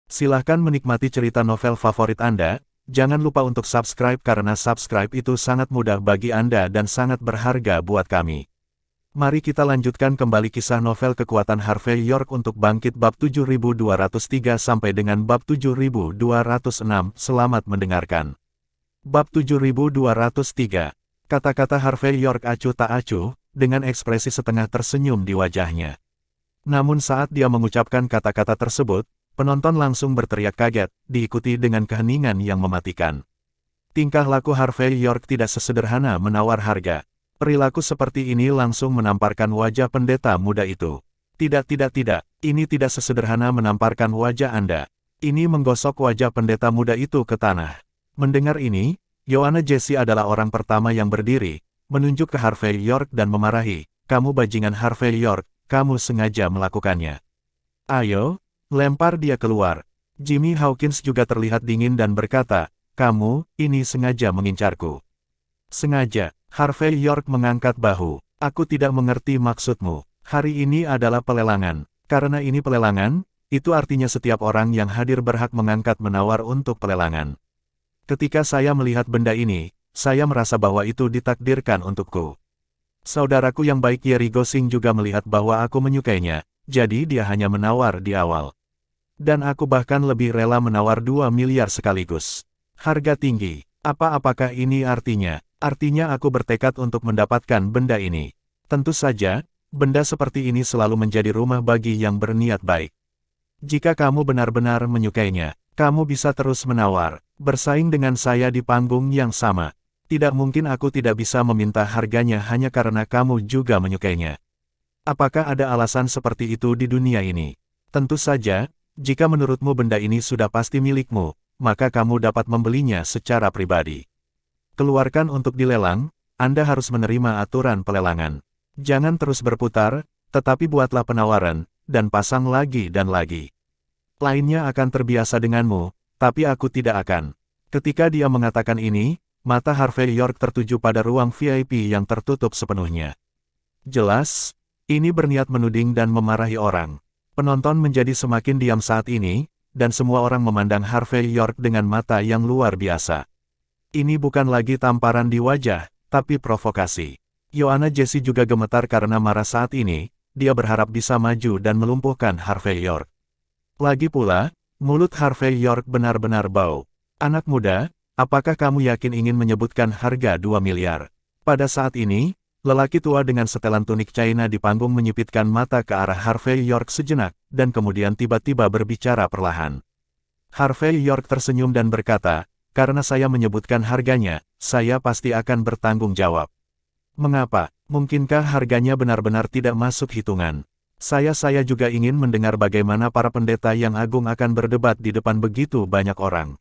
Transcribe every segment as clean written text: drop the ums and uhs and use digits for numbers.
Silahkan menikmati cerita novel favorit Anda, jangan lupa untuk subscribe karena subscribe itu sangat mudah bagi Anda dan sangat berharga buat kami. Mari kita lanjutkan kembali kisah novel kekuatan Harvey York untuk bangkit bab 7203 sampai dengan bab 7206. Selamat mendengarkan. Bab 7203. Kata-kata Harvey York acuh tak acuh, dengan ekspresi setengah tersenyum di wajahnya. Namun saat dia mengucapkan kata-kata tersebut, penonton langsung berteriak kaget, diikuti dengan keheningan yang mematikan. Tingkah laku Harvey York tidak sesederhana menawar harga. Perilaku seperti ini langsung menamparkan wajah pendeta muda itu. Tidak, ini tidak sesederhana menamparkan wajah Anda. Ini menggosok wajah pendeta muda itu ke tanah. Mendengar ini, Joanna Jessie adalah orang pertama yang berdiri, menunjuk ke Harvey York dan memarahi, "Kamu bajingan Harvey York, kamu sengaja melakukannya. Ayo, lempar dia keluar." Jimmy Hawkins juga terlihat dingin dan berkata, "Kamu, ini sengaja mengincarku." "Sengaja?" Harvey York mengangkat bahu. "Aku tidak mengerti maksudmu. Hari ini adalah pelelangan. Karena ini pelelangan, itu artinya setiap orang yang hadir berhak mengangkat menawar untuk pelelangan. Ketika saya melihat benda ini, saya merasa bahwa itu ditakdirkan untukku. Saudaraku yang baik Yerry Gosling juga melihat bahwa aku menyukainya, jadi dia hanya menawar di awal. Dan aku bahkan lebih rela menawar 2 miliar sekaligus. Harga tinggi. Apakah ini artinya? Artinya aku bertekad untuk mendapatkan benda ini. Tentu saja, benda seperti ini selalu menjadi rumah bagi yang berniat baik. Jika kamu benar-benar menyukainya, kamu bisa terus menawar, bersaing dengan saya di panggung yang sama. Tidak mungkin aku tidak bisa meminta harganya hanya karena kamu juga menyukainya. Apakah ada alasan seperti itu di dunia ini? Tentu saja, jika menurutmu benda ini sudah pasti milikmu, maka kamu dapat membelinya secara pribadi. Keluarkan untuk dilelang, Anda harus menerima aturan pelelangan. Jangan terus berputar, tetapi buatlah penawaran, dan pasang lagi dan lagi. Lainnya akan terbiasa denganmu, tapi aku tidak akan." Ketika dia mengatakan ini, mata Harvey York tertuju pada ruang VIP yang tertutup sepenuhnya. Jelas, ini berniat menuding dan memarahi orang. Penonton menjadi semakin diam saat ini, dan semua orang memandang Harvey York dengan mata yang luar biasa. Ini bukan lagi tamparan di wajah, tapi provokasi. Joanna Jessie juga gemetar karena marah saat ini, dia berharap bisa maju dan melumpuhkan Harvey York. Lagi pula, mulut Harvey York benar-benar bau. "Anak muda, apakah kamu yakin ingin menyebutkan harga 2 miliar? Pada saat ini, lelaki tua dengan setelan tunik China di panggung menyipitkan mata ke arah Harvey York sejenak, dan kemudian tiba-tiba berbicara perlahan. Harvey York tersenyum dan berkata, "Karena saya menyebutkan harganya, saya pasti akan bertanggung jawab." "Mengapa? Mungkinkah harganya benar-benar tidak masuk hitungan? Saya juga ingin mendengar bagaimana para pendeta yang agung akan berdebat di depan begitu banyak orang."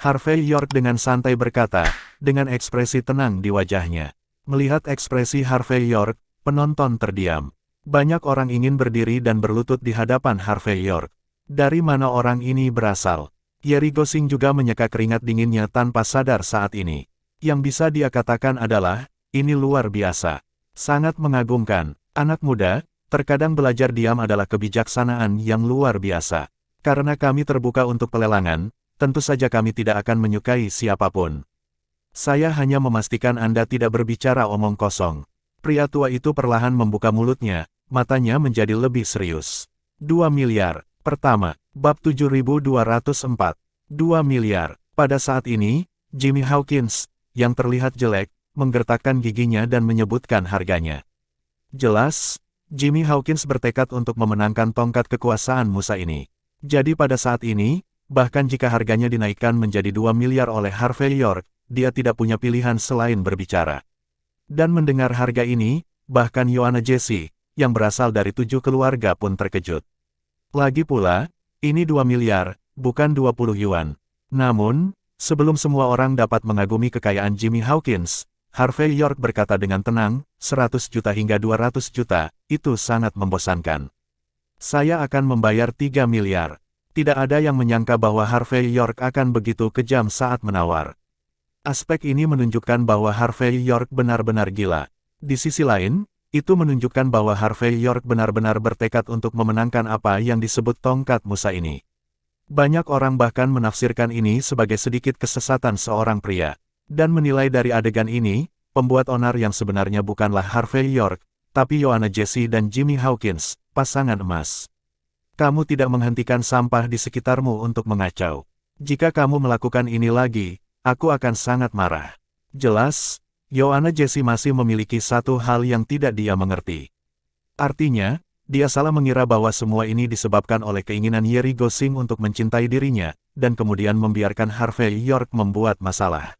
Harvey York dengan santai berkata, dengan ekspresi tenang di wajahnya. Melihat ekspresi Harvey York, penonton terdiam. Banyak orang ingin berdiri dan berlutut di hadapan Harvey York. Dari mana orang ini berasal? Yerry Gosling juga menyeka keringat dinginnya tanpa sadar saat ini. Yang bisa dia katakan adalah, ini luar biasa. Sangat mengagumkan. Anak muda, terkadang belajar diam adalah kebijaksanaan yang luar biasa. Karena kami terbuka untuk pelelangan, tentu saja kami tidak akan menyukai siapapun. Saya hanya memastikan Anda tidak berbicara omong kosong. Pria tua itu perlahan membuka mulutnya, matanya menjadi lebih serius. 2 miliar. Pertama, bab 7204. 2 miliar. Pada saat ini, Jimmy Hawkins, yang terlihat jelek, menggertakkan giginya dan menyebutkan harganya. Jelas, Jimmy Hawkins bertekad untuk memenangkan tongkat kekuasaan Musa ini. Jadi pada saat ini, bahkan jika harganya dinaikkan menjadi 2 miliar oleh Harvey York, dia tidak punya pilihan selain berbicara. Dan mendengar harga ini, bahkan Joanna Jessie, yang berasal dari 7 keluarga pun terkejut. Lagi pula, ini 2 miliar, bukan 20 yuan. Namun, sebelum semua orang dapat mengagumi kekayaan Jimmy Hawkins, Harvey York berkata dengan tenang, 100 juta hingga 200 juta, itu sangat membosankan. Saya akan membayar 3 miliar. Tidak ada yang menyangka bahwa Harvey York akan begitu kejam saat menawar. Aspek ini menunjukkan bahwa Harvey York benar-benar gila. Di sisi lain, itu menunjukkan bahwa Harvey York benar-benar bertekad untuk memenangkan apa yang disebut tongkat Musa ini. Banyak orang bahkan menafsirkan ini sebagai sedikit kesesatan seorang pria. Dan menilai dari adegan ini, pembuat onar yang sebenarnya bukanlah Harvey York, tapi Joanna Jessie dan Jimmy Hawkins, pasangan emas. Kamu tidak menghentikan sampah di sekitarmu untuk mengacau. Jika kamu melakukan ini lagi, aku akan sangat marah. Jelas, Joanna Jessie masih memiliki satu hal yang tidak dia mengerti. Artinya, dia salah mengira bahwa semua ini disebabkan oleh keinginan Yerry Gosing untuk mencintai dirinya, dan kemudian membiarkan Harvey York membuat masalah.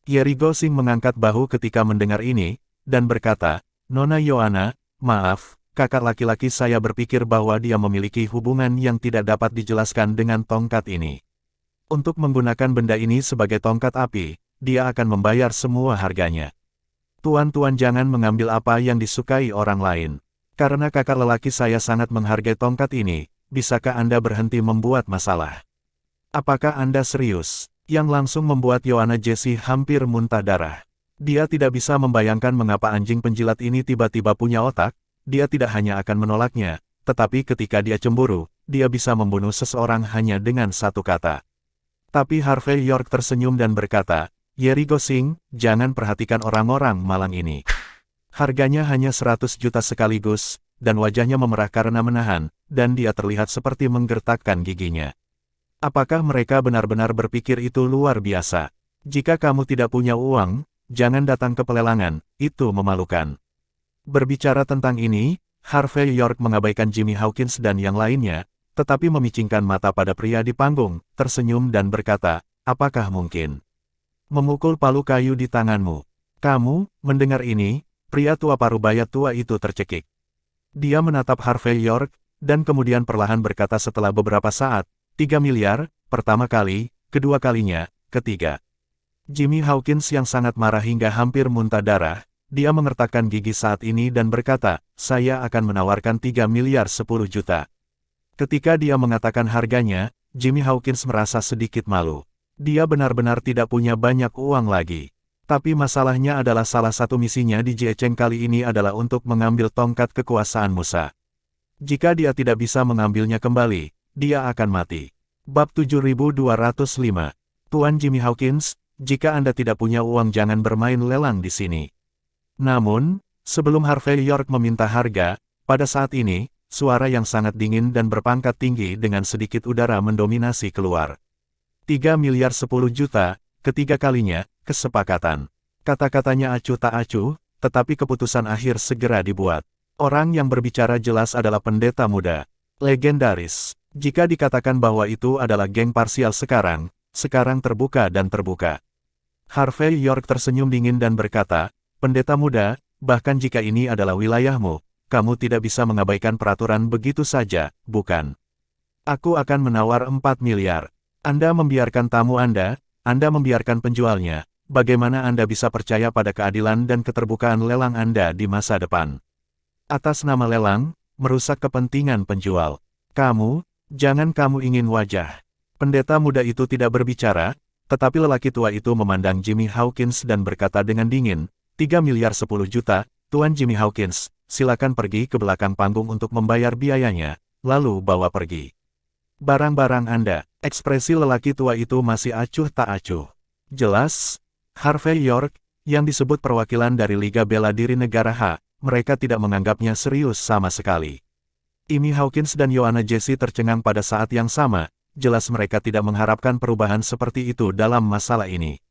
Yerry Gosing mengangkat bahu ketika mendengar ini, dan berkata, "Nona Joanna, maaf, kakak laki-laki saya berpikir bahwa dia memiliki hubungan yang tidak dapat dijelaskan dengan tongkat ini. Untuk menggunakan benda ini sebagai tongkat api, dia akan membayar semua harganya. Tuan-tuan jangan mengambil apa yang disukai orang lain. Karena kakak lelaki saya sangat menghargai tongkat ini, bisakah Anda berhenti membuat masalah?" "Apakah Anda serius?" Yang langsung membuat Joanna Jessie hampir muntah darah. Dia tidak bisa membayangkan mengapa anjing penjilat ini tiba-tiba punya otak. Dia tidak hanya akan menolaknya, tetapi ketika dia cemburu, dia bisa membunuh seseorang hanya dengan satu kata. Tapi Harvey York tersenyum dan berkata, "Yerry Gosing, jangan perhatikan orang-orang malang ini. Harganya hanya 100 juta sekaligus," dan wajahnya memerah karena menahan, dan dia terlihat seperti menggertakkan giginya. "Apakah mereka benar-benar berpikir itu luar biasa? Jika kamu tidak punya uang, jangan datang ke pelelangan, itu memalukan." Berbicara tentang ini, Harvey York mengabaikan Jimmy Hawkins dan yang lainnya, tetapi memicingkan mata pada pria di panggung, tersenyum dan berkata, "Apakah mungkin memukul palu kayu di tanganmu?" "Kamu?" Mendengar ini, pria tua parubaya tua itu tercekik. Dia menatap Harvey York, dan kemudian perlahan berkata setelah beberapa saat, 3 miliar, pertama kali, kedua kalinya, ketiga. Jimmy Hawkins yang sangat marah hingga hampir muntah darah, dia mengertakkan gigi saat ini dan berkata, "Saya akan menawarkan 3 miliar 10 juta. Ketika dia mengatakan harganya, Jimmy Hawkins merasa sedikit malu. Dia benar-benar tidak punya banyak uang lagi. Tapi masalahnya adalah salah satu misinya di Jiecheng kali ini adalah untuk mengambil tongkat kekuasaan Musa. Jika dia tidak bisa mengambilnya kembali, dia akan mati. Bab 7205. Tuan Jimmy Hawkins, jika Anda tidak punya uang jangan bermain lelang di sini. Namun, sebelum Harvey York meminta harga, pada saat ini, suara yang sangat dingin dan berpangkat tinggi dengan sedikit udara mendominasi keluar. 3 miliar 10 juta, ketiga kalinya, kesepakatan. Kata-katanya acuh tak acuh, tetapi keputusan akhir segera dibuat. Orang yang berbicara jelas adalah pendeta muda. Legendaris. Jika dikatakan bahwa itu adalah geng parsial sekarang terbuka dan terbuka. Harvey York tersenyum dingin dan berkata, "Pendeta muda, bahkan jika ini adalah wilayahmu, kamu tidak bisa mengabaikan peraturan begitu saja, bukan? Aku akan menawar 4 miliar. Anda membiarkan tamu Anda membiarkan penjualnya. Bagaimana Anda bisa percaya pada keadilan dan keterbukaan lelang Anda di masa depan? Atas nama lelang, merusak kepentingan penjual. Jangan kamu ingin wajah." Pendeta muda itu tidak berbicara, tetapi lelaki tua itu memandang Jimmy Hawkins dan berkata dengan dingin, 3 miliar 10 juta, Tuan Jimmy Hawkins, silakan pergi ke belakang panggung untuk membayar biayanya, lalu bawa pergi barang-barang Anda. Ekspresi lelaki tua itu masih acuh tak acuh. Jelas, Harvey York, yang disebut perwakilan dari Liga Bela Diri Negara H, mereka tidak menganggapnya serius sama sekali. Jimmy Hawkins dan Joanna Jessie tercengang pada saat yang sama, jelas mereka tidak mengharapkan perubahan seperti itu dalam masalah ini.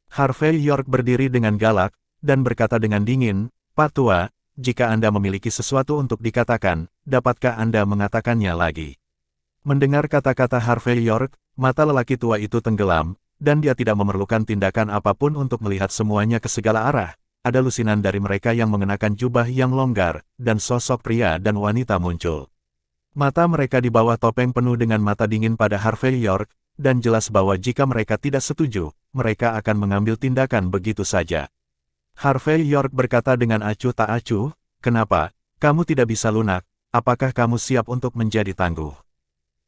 Harvey York berdiri dengan galak, dan berkata dengan dingin, "Pak Tua, jika Anda memiliki sesuatu untuk dikatakan, dapatkah Anda mengatakannya lagi?" Mendengar kata-kata Harvey York, mata lelaki tua itu tenggelam, dan dia tidak memerlukan tindakan apapun untuk melihat semuanya ke segala arah. Ada lusinan dari mereka yang mengenakan jubah yang longgar, dan sosok pria dan wanita muncul. Mata mereka di bawah topeng penuh dengan mata dingin pada Harvey York, dan jelas bahwa jika mereka tidak setuju, mereka akan mengambil tindakan begitu saja. Harvey York berkata dengan acuh tak acuh, "Kenapa, kamu tidak bisa lunak? Apakah kamu siap untuk menjadi tangguh?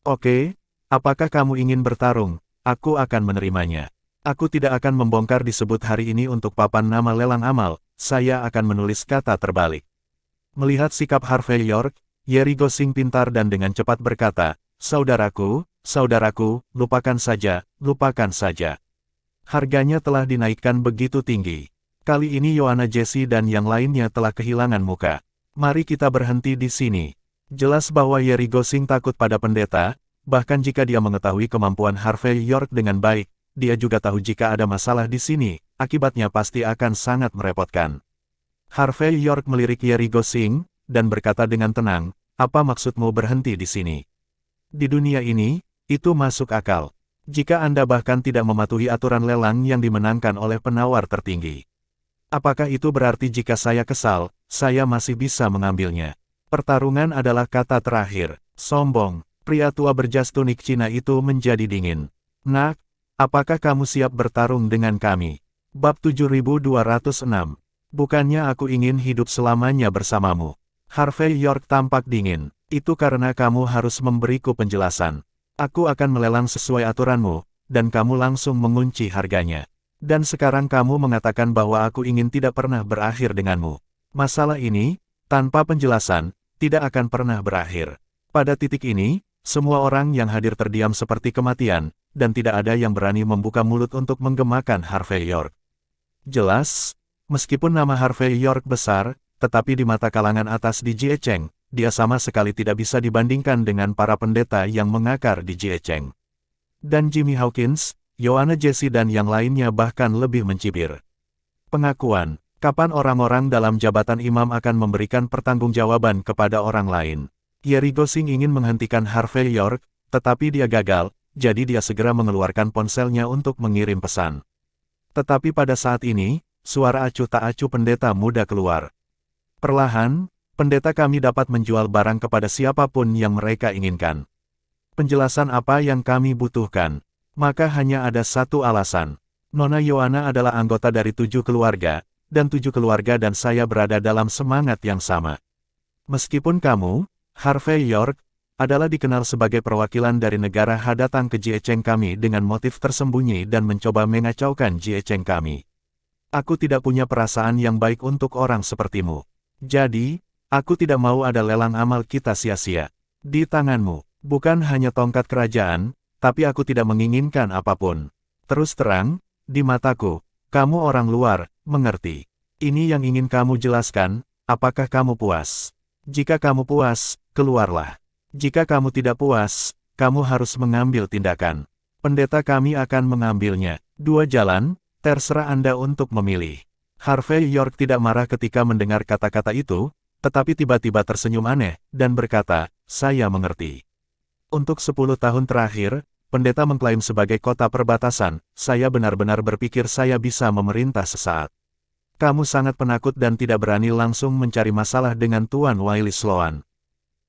Oke, apakah kamu ingin bertarung? Aku akan menerimanya. Aku tidak akan membongkar disebut hari ini untuk papan nama lelang amal, saya akan menulis kata terbalik." Melihat sikap Harvey York, Yerry Gosing pintar dan dengan cepat berkata, "Saudaraku, saudaraku, lupakan saja, lupakan saja. Harganya telah dinaikkan begitu tinggi. Kali ini Yoanna Jessie dan yang lainnya telah kehilangan muka. Mari kita berhenti di sini. Jelas bahwa Yerry Gosling takut pada pendeta, bahkan jika dia mengetahui kemampuan Harvey York dengan baik, dia juga tahu jika ada masalah di sini, akibatnya pasti akan sangat merepotkan. Harvey York melirik Yerry Gosling, dan berkata dengan tenang, apa maksudmu berhenti di sini? Di dunia ini, itu masuk akal. Jika Anda bahkan tidak mematuhi aturan lelang yang dimenangkan oleh penawar tertinggi. Apakah itu berarti jika saya kesal, saya masih bisa mengambilnya? Pertarungan adalah kata terakhir. Sombong, pria tua berjas tunik Cina itu menjadi dingin. Nak, apakah kamu siap bertarung dengan kami? Bab 7206. Bukannya aku ingin hidup selamanya bersamamu. Harvey York tampak dingin. Itu karena kamu harus memberiku penjelasan. Aku akan melelang sesuai aturanmu, dan kamu langsung mengunci harganya. Dan sekarang kamu mengatakan bahwa aku ingin tidak pernah berakhir denganmu. Masalah ini, tanpa penjelasan, tidak akan pernah berakhir. Pada titik ini, semua orang yang hadir terdiam seperti kematian, dan tidak ada yang berani membuka mulut untuk menggemakan Harvey York. Jelas, meskipun nama Harvey York besar, tetapi di mata kalangan atas di Jiecheng, dia sama sekali tidak bisa dibandingkan dengan para pendeta yang mengakar di Jiecheng. Dan Jimmy Hawkins, Yoanna Jessie dan yang lainnya bahkan lebih mencibir. Pengakuan. Kapan orang-orang dalam jabatan imam akan memberikan pertanggungjawaban kepada orang lain? Yerry Gosling ingin menghentikan Harvey York, tetapi dia gagal, jadi dia segera mengeluarkan ponselnya untuk mengirim pesan. Tetapi pada saat ini, suara acuh tak acuh pendeta muda keluar. Perlahan, pendeta kami dapat menjual barang kepada siapapun yang mereka inginkan. Penjelasan apa yang kami butuhkan? Maka hanya ada satu alasan. Nona Yoanna adalah anggota dari 7 keluarga, dan 7 keluarga dan saya berada dalam semangat yang sama. Meskipun kamu, Harvey York, adalah dikenal sebagai perwakilan dari negara datang ke Jiecheng kami dengan motif tersembunyi dan mencoba mengacaukan Jiecheng kami. Aku tidak punya perasaan yang baik untuk orang sepertimu. Jadi, aku tidak mau ada lelang amal kita sia-sia. Di tanganmu, bukan hanya tongkat kerajaan, tapi aku tidak menginginkan apapun. Terus terang, di mataku, kamu orang luar, mengerti. Ini yang ingin kamu jelaskan, apakah kamu puas? Jika kamu puas, keluarlah. Jika kamu tidak puas, kamu harus mengambil tindakan. Pendeta kami akan mengambilnya. 2 jalan, terserah Anda untuk memilih. Harvey York tidak marah ketika mendengar kata-kata itu, tetapi tiba-tiba tersenyum aneh, dan berkata, saya mengerti. Untuk 10 tahun terakhir, pendeta mengklaim sebagai kota perbatasan, saya benar-benar berpikir saya bisa memerintah sesaat. Kamu sangat penakut dan tidak berani langsung mencari masalah dengan Tuan Wiley Sloan.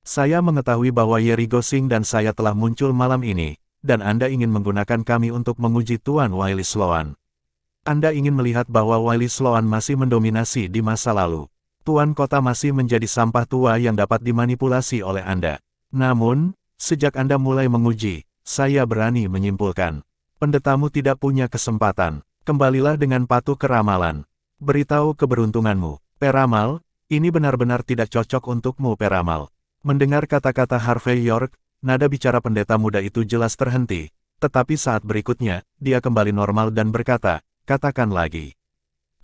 Saya mengetahui bahwa Yerry Gosling dan saya telah muncul malam ini, dan Anda ingin menggunakan kami untuk menguji Tuan Wiley Sloan. Anda ingin melihat bahwa Wiley Sloan masih mendominasi di masa lalu. Tuan kota masih menjadi sampah tua yang dapat dimanipulasi oleh Anda. Namun, sejak Anda mulai menguji, saya berani menyimpulkan. Pendetamu tidak punya kesempatan. Kembalilah dengan patuh ke ramalan. Beritahu keberuntunganmu. Peramal, ini benar-benar tidak cocok untukmu Peramal. Mendengar kata-kata Harvey York, nada bicara pendeta muda itu jelas terhenti. Tetapi saat berikutnya, dia kembali normal dan berkata, katakan lagi.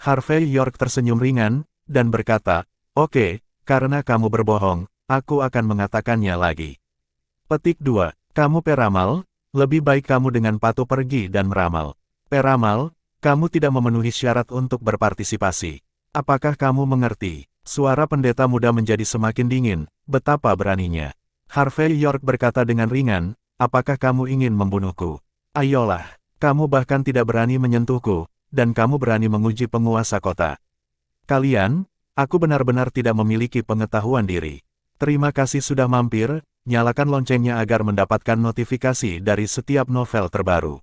Harvey York tersenyum ringan, dan berkata, oke, karena kamu berbohong, aku akan mengatakannya lagi. Petik 2. Kamu Peramal, lebih baik kamu dengan patuh pergi dan meramal. Peramal, kamu tidak memenuhi syarat untuk berpartisipasi. Apakah kamu mengerti? Suara pendeta muda menjadi semakin dingin, betapa beraninya. Harvey York berkata dengan ringan, apakah kamu ingin membunuhku? Ayolah, kamu bahkan tidak berani menyentuhku, dan kamu berani menguji penguasa kota. Kalian, aku benar-benar tidak memiliki pengetahuan diri. Terima kasih sudah mampir, nyalakan loncengnya agar mendapatkan notifikasi dari setiap novel terbaru.